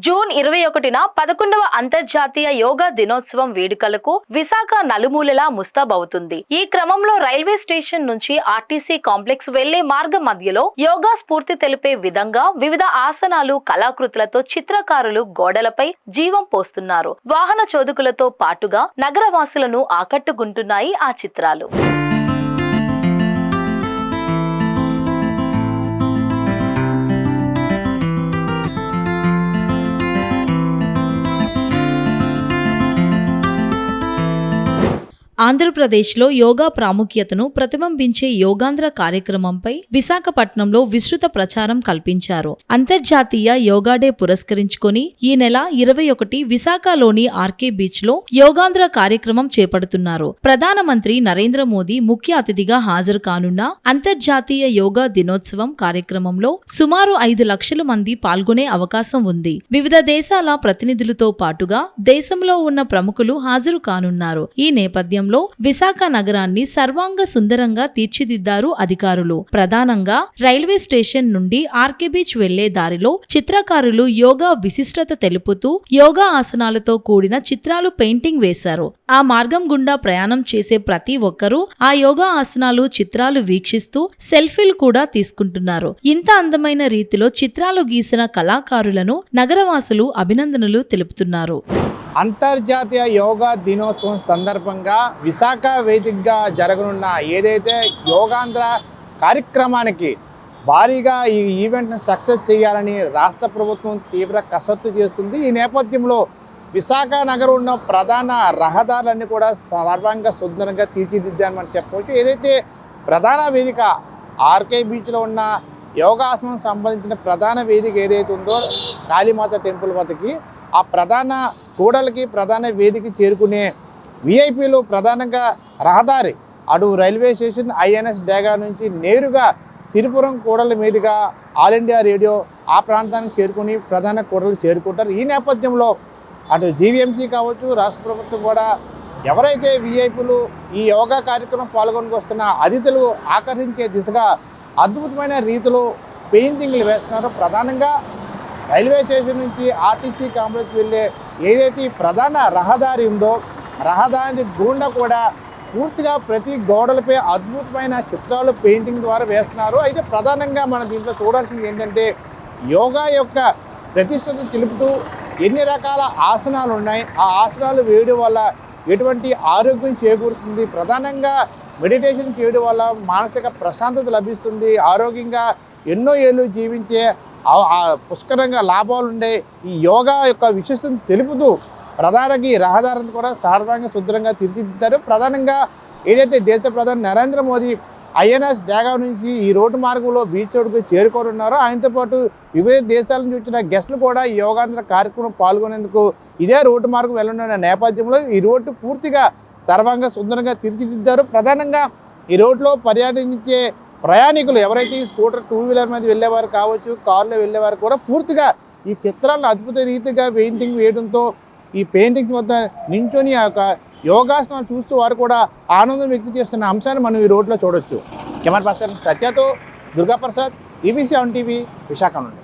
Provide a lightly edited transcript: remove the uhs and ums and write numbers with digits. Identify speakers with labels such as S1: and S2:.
S1: June 21న 11వ అంతర్జాతీయ యోగా దినోత్సవం వేడుకలకు విశాఖ నలుమూలలా ముస్తాబవుతుంది. ఈ క్రమంలో రైల్వే స్టేషన్ నుంచి ఆర్టీసీ కాంప్లెక్స్ వెళ్లే మార్గ మధ్యలో యోగా స్ఫూర్తి తెలిపే విధంగా వివిధ ఆసనాలు, కళాకృతులతో చిత్రకారులు గోడలపై జీవం పోస్తున్నారు. వాహన చోదకులతో పాటుగా నగరవాసులను ఆకట్టుకుంటున్నాయి ఆ చిత్రాలు. ఆంధ్రప్రదేశ్లో యోగా ప్రాముఖ్యతను ప్రతిబింబించే యోగాంధ్ర కార్యక్రమంపై విశాఖపట్నంలో విస్తృత ప్రచారం కల్పించారు. అంతర్జాతీయ యోగా డే పురస్కరించుకొని ఈ నెల 21 విశాఖలోని ఆర్కే బీచ్ లో యోగాంధ్ర కార్యక్రమం చేపడుతున్నారు. ప్రధానమంత్రి నరేంద్ర మోదీ ముఖ్య అతిథిగా హాజరు కానున్న అంతర్జాతీయ యోగా దినోత్సవం కార్యక్రమంలో సుమారు 5 లక్షల మంది పాల్గొనే అవకాశం ఉంది. వివిధ దేశాల ప్రతినిధులతో పాటుగా దేశంలో ఉన్న ప్రముఖులు హాజరు కానున్నారు. ఈ నేపథ్యంలో విశాఖ నగరాన్ని సర్వాంగ సుందరంగా తీర్చిదిద్దారు అధికారులు. ప్రధానంగా రైల్వే స్టేషన్ నుండి ఆర్కే బీచ్ వెళ్లే దారిలో చిత్రకారులు యోగా విశిష్టత తెలుపుతూ యోగా ఆసనాలతో కూడిన చిత్రాలు పెయింటింగ్ వేశారు. ఆ మార్గం గుండా ప్రయాణం చేసే ప్రతి ఒక్కరూ ఆ యోగా ఆసనాలు, చిత్రాలు వీక్షిస్తూ సెల్ఫీలు కూడా తీసుకుంటున్నారు. ఇంత అందమైన రీతిలో చిత్రాలు గీసిన కళాకారులను నగరవాసులు అభినందనలు తెలుపుతున్నారు.
S2: అంతర్జాతీయ యోగా దినోత్సవం సందర్భంగా విశాఖ వేదికగా జరగనున్న ఏదైతే యోగాంధ్ర కార్యక్రమానికి భారీగా ఈ ఈవెంట్ను సక్సెస్ చేయాలని రాష్ట్ర ప్రభుత్వం తీవ్ర కసరత్తు చేస్తుంది. ఈ నేపథ్యంలో విశాఖ నగరం ఉన్న ప్రధాన రహదారులన్నీ కూడా సర్వాంగ సుందరంగా తీర్చిదిద్దామని చెప్పవచ్చు. ఏదైతే ప్రధాన వేదిక ఆర్కే బీచ్లో ఉన్న యోగాసనం సంబంధించిన ప్రధాన వేదిక ఏదైతే ఉందో కాళీమాత టెంపుల్ వద్దకి, ఆ ప్రధాన కూడలికి ప్రధాన వేదిక చేరుకునే విఐపీలు ప్రధానంగా రహదారి అటు రైల్వే స్టేషన్ ఐఎన్ఎస్ డేగా నుంచి నేరుగా సిరిపురం కూడలి మీదుగా ఆల్ ఇండియా రేడియో ఆ ప్రాంతానికి చేరుకుని ప్రధాన కూడలు చేరుకుంటారు. ఈ నేపథ్యంలో అటు జీవీఎంసీ కావచ్చు, రాష్ట్ర ప్రభుత్వం కూడా ఎవరైతే విఐపీలు ఈ యోగా కార్యక్రమం పాల్గొనికి వస్తున్న అతిథులు ఆకర్షించే దిశగా అద్భుతమైన రీతిలో పెయింటింగ్లు వేస్తున్నారు. ప్రధానంగా రైల్వే స్టేషన్ నుంచి ఆర్టీసీ కాంప్లెక్స్ వెళ్ళే ఏదైతే ప్రధాన రహదారి ఉందో రహదారి గుండా కూడా పూర్తిగా ప్రతి గోడలపై అద్భుతమైన చిత్రాలు పెయింటింగ్ ద్వారా వేస్తున్నారు. అయితే ప్రధానంగా మనం దీంట్లో చూడాల్సింది ఏంటంటే యోగా యొక్క ప్రతిష్టత తెలుపుతూ ఎన్ని రకాల ఆసనాలు ఉన్నాయి, ఆ ఆసనాలు వేయడం వల్ల ఎటువంటి ఆరోగ్యం చేకూరుతుంది, ప్రధానంగా మెడిటేషన్ చేయడం వల్ల మానసిక ప్రశాంతత లభిస్తుంది, ఆరోగ్యంగా ఎన్నో ఏళ్ళు జీవించే పుష్కరంగా లాభాలు ఉండే ఈ యోగా యొక్క విశేషం తెలుపుతూ ప్రధానంగా ఈ రహదారిని కూడా సర్వాంగ సుందరంగా తీర్చిదిద్దారు. ప్రధానంగా ఏదైతే దేశ ప్రధాని నరేంద్ర మోదీ ఐఎన్ఎస్ డేగా నుంచి ఈ రోడ్డు మార్గంలో బీచ్ రోడ్డుకు చేరుకొని ఉన్నారో ఆయనతో పాటు వివిధ దేశాల నుంచి వచ్చిన గెస్టులు కూడా ఈ యోగాంధ్ర కార్యక్రమం పాల్గొనేందుకు ఇదే రోడ్డు మార్గం వెళ్ళనున్న నేపథ్యంలో ఈ రోడ్డు పూర్తిగా సర్వాంగ సుందరంగా తీర్చిదిద్దారు. ప్రధానంగా ఈ రోడ్లో పర్యటించే ప్రయాణికులు ఎవరైతే ఈ స్కూటర్, 2 వీలర్ మీద వెళ్ళేవారు కావచ్చు, కారులో వెళ్ళేవారు కూడా పూర్తిగా ఈ చిత్రాలను అద్భుత రీతిగా పెయింటింగ్ వేయడంతో ఈ పెయింటింగ్స్ వద్ద నించొని ఆ యొక్క యోగాసనాలు చూస్తూ వారు కూడా ఆనందం వ్యక్తం చేస్తున్న అంశాన్ని మనం ఈ రోడ్లో చూడొచ్చు. కెమెరా పర్సన్ సత్యతో దుర్గాప్రసాద్, ఈబీసీ 7 టీవీ, విశాఖ నుండి.